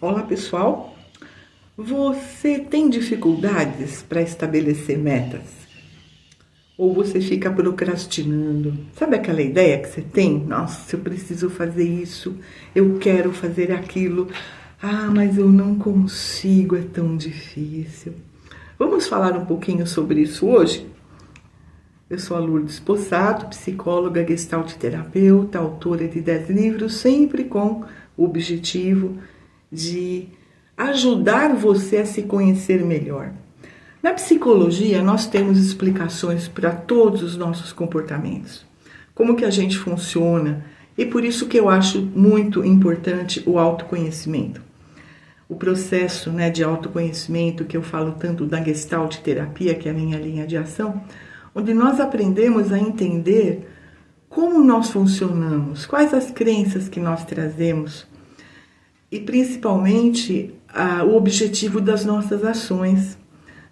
Olá pessoal, você tem dificuldades para estabelecer metas? Ou você fica procrastinando? Sabe aquela ideia que você tem? Nossa, eu preciso fazer isso, eu quero fazer aquilo, mas eu não consigo, é tão difícil. Vamos falar um pouquinho sobre isso hoje? Eu sou a Lourdes Possato, psicóloga, gestalt terapeuta, autora de 10 livros, sempre com o objetivo de ajudar você a se conhecer melhor. Na psicologia, nós temos explicações para todos os nossos comportamentos, como que a gente funciona, e por isso que eu acho muito importante o autoconhecimento. O processo, de autoconhecimento que eu falo tanto da gestalt terapia, que é a minha linha de ação, onde nós aprendemos a entender como nós funcionamos, quais as crenças que nós trazemos e principalmente o objetivo das nossas ações.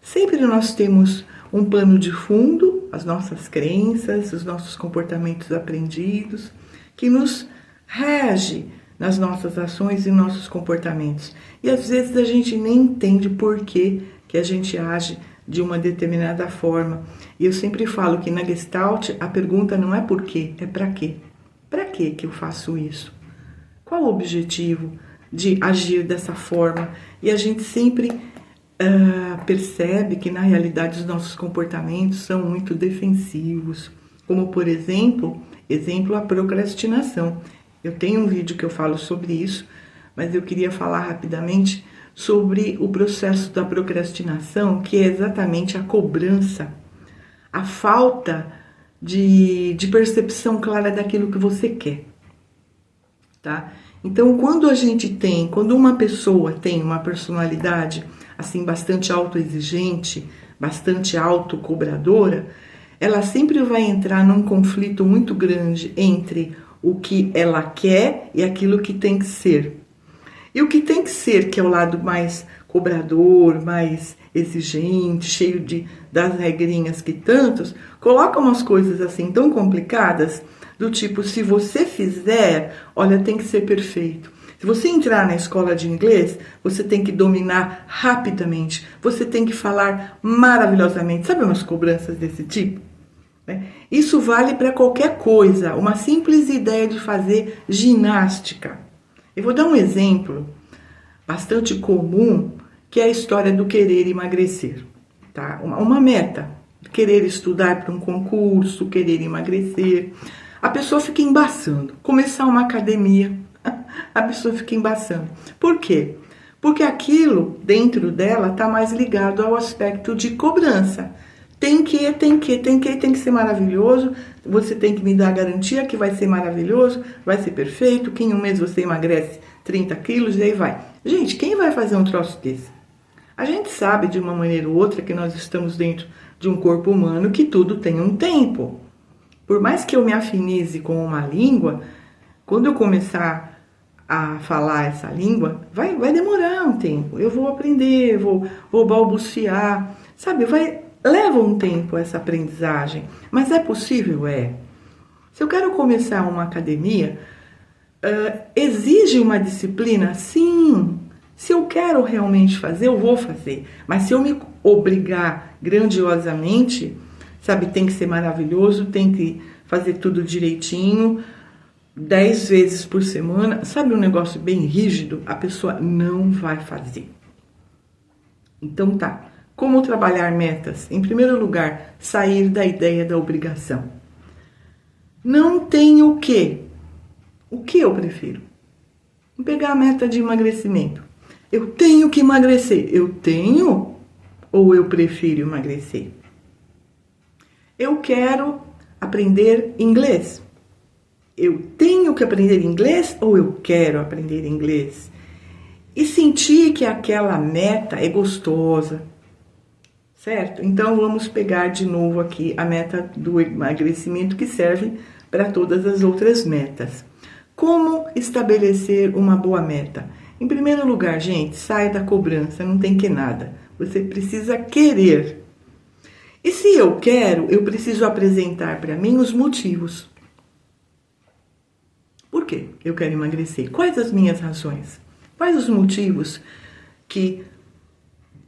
Sempre nós temos um pano de fundo, as nossas crenças, os nossos comportamentos aprendidos, que nos rege nas nossas ações e nossos comportamentos. E às vezes a gente nem entende por que a gente age de uma determinada forma. E eu sempre falo que na Gestalt a pergunta não é por quê, é para quê. Para que eu faço isso? Qual o objetivo de agir dessa forma? E a gente sempre percebe que na realidade os nossos comportamentos são muito defensivos, como por exemplo a procrastinação. Eu tenho um vídeo que eu falo sobre isso, mas eu queria falar rapidamente sobre o processo da procrastinação, que é exatamente a cobrança, a falta de percepção clara daquilo que você quer, tá? Então, quando uma pessoa tem uma personalidade assim bastante autoexigente, bastante autocobradora, ela sempre vai entrar num conflito muito grande entre o que ela quer e aquilo que tem que ser. E o que tem que ser, que é o lado mais cobrador, mais exigente, cheio das regrinhas que tantos, coloca umas coisas assim tão complicadas, do tipo, se você fizer, olha, tem que ser perfeito. Se você entrar na escola de inglês, você tem que dominar rapidamente, você tem que falar maravilhosamente. Sabe umas cobranças desse tipo? Isso vale para qualquer coisa, uma simples ideia de fazer ginástica. Eu vou dar um exemplo bastante comum, que é a história do querer emagrecer. Tá? Uma meta, querer estudar para um concurso, querer emagrecer. A pessoa fica embaçando. Começar uma academia, a pessoa fica embaçando. Por quê? Porque aquilo dentro dela está mais ligado ao aspecto de cobrança. Tem que ser maravilhoso, você tem que me dar a garantia que vai ser maravilhoso, vai ser perfeito, que em um mês você emagrece 30 quilos e aí vai. Gente, quem vai fazer um troço desse? A gente sabe de uma maneira ou outra que nós estamos dentro de um corpo humano que tudo tem um tempo. Por mais que eu me afinize com uma língua, quando eu começar a falar essa língua, vai demorar um tempo. Eu vou aprender, vou balbuciar, sabe? Leva um tempo essa aprendizagem, mas é possível? É. Se eu quero começar uma academia, exige uma disciplina? Sim. Se eu quero realmente fazer, eu vou fazer. Mas se eu me obrigar grandiosamente, sabe, tem que ser maravilhoso, tem que fazer tudo direitinho, 10 vezes por semana, sabe, um negócio bem rígido, a pessoa não vai fazer. Então tá. Como trabalhar metas? Em primeiro lugar, sair da ideia da obrigação. Não tem o quê? O que eu prefiro? Vou pegar a meta de emagrecimento. Eu tenho que emagrecer. Eu tenho ou eu prefiro emagrecer? Eu quero aprender inglês. Eu tenho que aprender inglês ou eu quero aprender inglês? E sentir que aquela meta é gostosa. Certo? Então, vamos pegar de novo aqui a meta do emagrecimento que serve para todas as outras metas. Como estabelecer uma boa meta? Em primeiro lugar, gente, sai da cobrança, não tem que nada. Você precisa querer. E se eu quero, eu preciso apresentar para mim os motivos. Por quê eu quero emagrecer? Quais as minhas razões? Quais os motivos que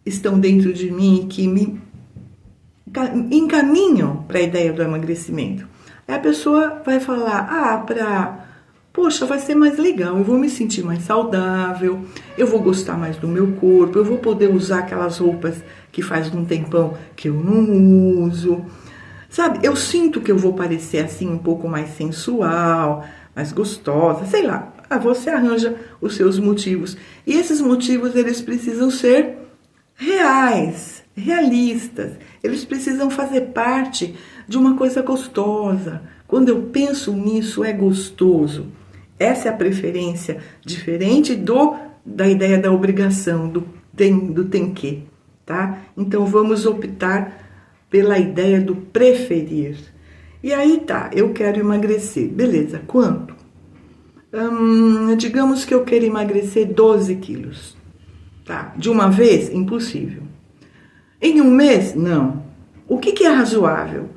estão dentro de mim, que me encaminham para a ideia do emagrecimento? Aí a pessoa vai falar, poxa, vai ser mais legal, eu vou me sentir mais saudável, eu vou gostar mais do meu corpo, eu vou poder usar aquelas roupas que faz um tempão que eu não uso. Sabe, eu sinto que eu vou parecer assim um pouco mais sensual, mais gostosa, sei lá. Você arranja os seus motivos. E esses motivos, eles precisam ser reais, realistas. Eles precisam fazer parte de uma coisa gostosa. Quando eu penso nisso, é gostoso. Essa é a preferência, diferente da ideia da obrigação, do tem que, tá? Então vamos optar pela ideia do preferir. E aí tá, eu quero emagrecer. Beleza, quanto? Digamos que eu quero emagrecer 12 quilos. Tá? De uma vez? Impossível. Em um mês? Não. O que é razoável?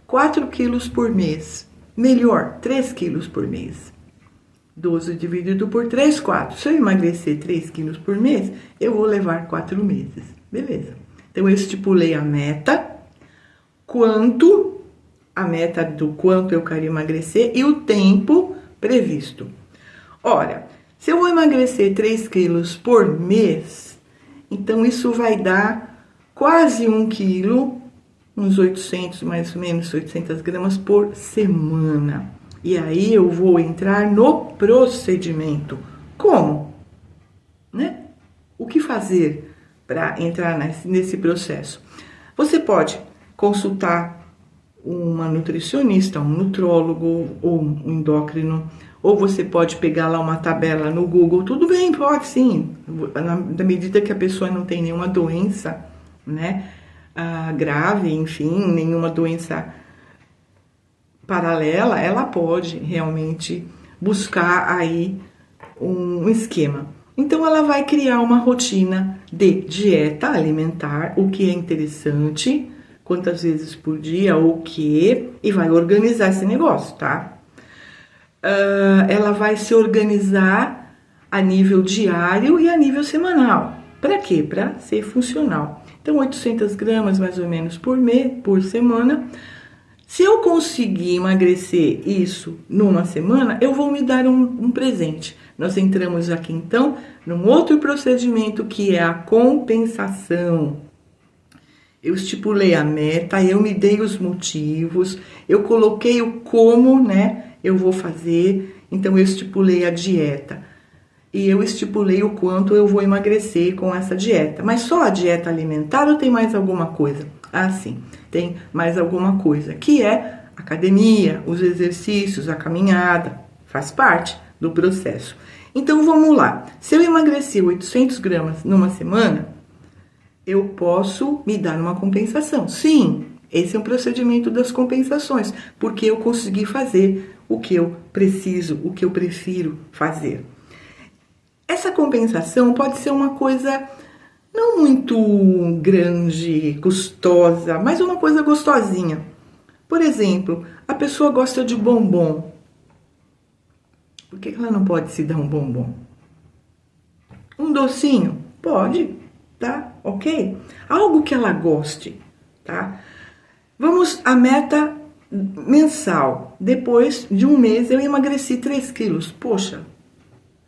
4 quilos por mês. Melhor, 3 quilos por mês. 12 dividido por 3, 4. Se eu emagrecer 3 quilos por mês, eu vou levar 4 meses. Beleza. Então, eu estipulei a meta, a meta do quanto eu quero emagrecer e o tempo previsto. Ora, se eu vou emagrecer 3 quilos por mês, então isso vai dar quase 1 quilo, uns 800, mais ou menos 800 gramas por semana. E aí eu vou entrar no procedimento. Como? Né? O que fazer para entrar nesse processo? Você pode consultar uma nutricionista, um nutrólogo ou um endócrino, ou você pode pegar lá uma tabela no Google. Tudo bem, pode sim, na medida que a pessoa não tem nenhuma doença, né, grave, enfim, nenhuma doença paralela, ela pode realmente buscar aí um esquema. Então ela vai criar uma rotina de dieta alimentar, o que é interessante, quantas vezes por dia, o que, e vai organizar esse negócio, tá? Ela vai se organizar a nível diário e a nível semanal. Para quê? Para ser funcional. Então, 800 gramas mais ou menos por mês, por semana. Se eu conseguir emagrecer isso numa semana, eu vou me dar um presente. Nós entramos aqui, então, num outro procedimento que é a compensação. Eu estipulei a meta, eu me dei os motivos, eu coloquei o como, né, eu vou fazer. Então, eu estipulei a dieta e eu estipulei o quanto eu vou emagrecer com essa dieta. Mas só a dieta alimentar ou tem mais alguma coisa? Ah, sim, tem mais alguma coisa, que é academia, os exercícios, a caminhada, faz parte do processo. Então, vamos lá. Se eu emagreci 800 gramas numa semana, eu posso me dar uma compensação. Sim, esse é um procedimento das compensações, porque eu consegui fazer o que eu preciso, o que eu prefiro fazer. Essa compensação pode ser uma coisa não muito grande, custosa, mas uma coisa gostosinha. Por exemplo, a pessoa gosta de bombom. Por que ela não pode se dar um bombom? Um docinho? Pode, tá? Ok? Algo que ela goste, tá? Vamos à meta mensal. Depois de um mês eu emagreci 3 quilos. Poxa,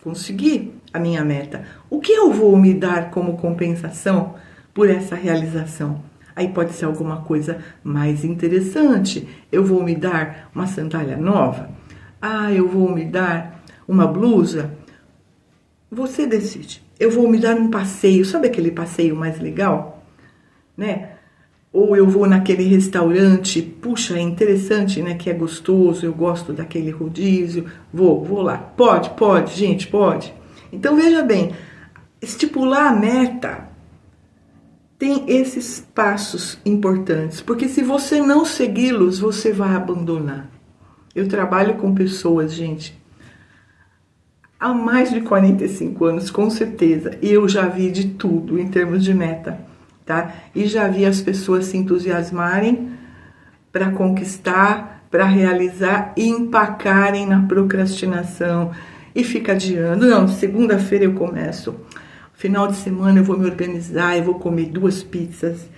consegui a minha meta. O que eu vou me dar como compensação por essa realização? Aí pode ser alguma coisa mais interessante. Eu vou me dar uma sandália nova? Eu vou me dar uma blusa? Você decide. Eu vou me dar um passeio, sabe aquele passeio mais legal? Né? Ou eu vou naquele restaurante, puxa, é interessante, né? Que é gostoso, eu gosto daquele rodízio. Vou lá. Pode, gente, pode. Então, veja bem, estipular a meta tem esses passos importantes, porque se você não segui-los, você vai abandonar. Eu trabalho com pessoas, gente, há mais de 45 anos, com certeza, e eu já vi de tudo em termos de meta, tá? E já vi as pessoas se entusiasmarem para conquistar, para realizar e empacarem na procrastinação e fica adiando. Não, segunda-feira eu começo. Final de semana eu vou me organizar, eu vou comer 2 pizzas.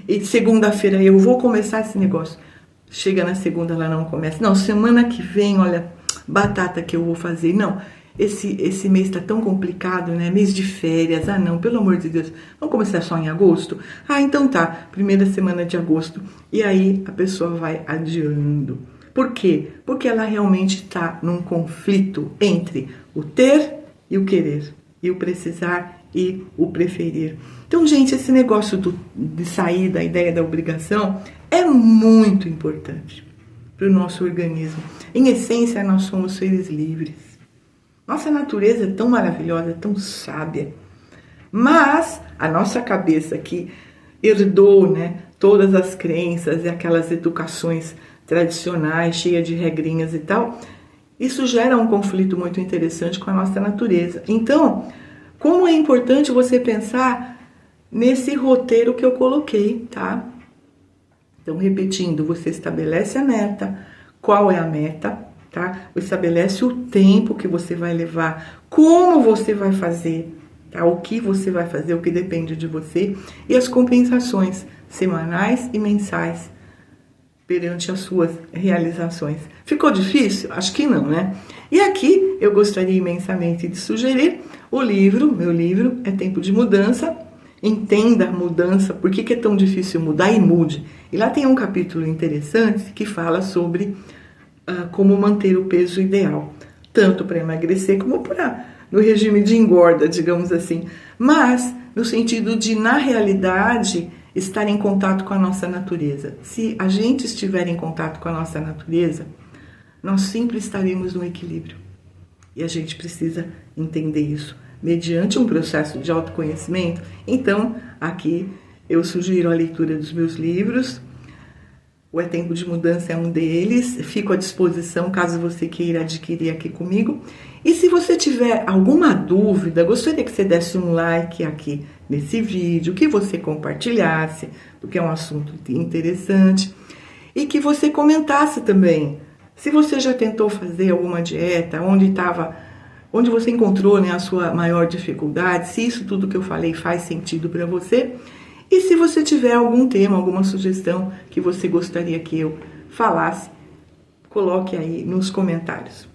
E segunda-feira eu vou começar esse negócio. Chega na segunda, ela não começa. Não, semana que vem, olha, batata que eu vou fazer. Não, esse mês tá tão complicado, né? Mês de férias. Ah, não, pelo amor de Deus. Vamos começar só em agosto? Ah, então tá, primeira semana de agosto. E aí a pessoa vai adiando. Por quê? Porque ela realmente está num conflito entre o ter e o querer, e o precisar e o preferir. Então, gente, esse negócio de sair da ideia da obrigação é muito importante para o nosso organismo. Em essência, nós somos seres livres. Nossa natureza é tão maravilhosa, tão sábia. Mas a nossa cabeça que herdou, né, todas as crenças e aquelas educações tradicionais, cheias de regrinhas e tal, isso gera um conflito muito interessante com a nossa natureza. Então, como é importante você pensar nesse roteiro que eu coloquei, tá? Então, repetindo, você estabelece a meta, qual é a meta, tá? Estabelece o tempo que você vai levar, como você vai fazer, tá? O que você vai fazer, o que depende de você, e as compensações semanais e mensais perante as suas realizações. Ficou difícil? Acho que não, né? E aqui eu gostaria imensamente de sugerir o livro, meu livro, É Tempo de Mudança. Entenda a mudança, por que é tão difícil mudar e mude. E lá tem um capítulo interessante que fala sobre como manter o peso ideal, tanto para emagrecer como para no regime de engorda, digamos assim. Mas no sentido de, na realidade, estar em contato com a nossa natureza. Se a gente estiver em contato com a nossa natureza, nós sempre estaremos no equilíbrio. E a gente precisa entender isso mediante um processo de autoconhecimento. Então, aqui eu sugiro a leitura dos meus livros. O É Tempo de Mudança é um deles. Fico à disposição caso você queira adquirir aqui comigo. E se você tiver alguma dúvida, gostaria que você desse um like aqui nesse vídeo, que você compartilhasse, porque é um assunto interessante, e que você comentasse também. Se você já tentou fazer alguma dieta, onde você encontrou, né, a sua maior dificuldade, se isso tudo que eu falei faz sentido para você. E se você tiver algum tema, alguma sugestão que você gostaria que eu falasse, coloque aí nos comentários.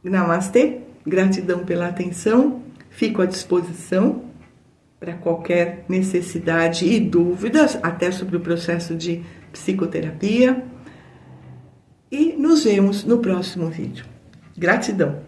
Namastê, gratidão pela atenção, fico à disposição para qualquer necessidade e dúvidas, até sobre o processo de psicoterapia. E nos vemos no próximo vídeo. Gratidão!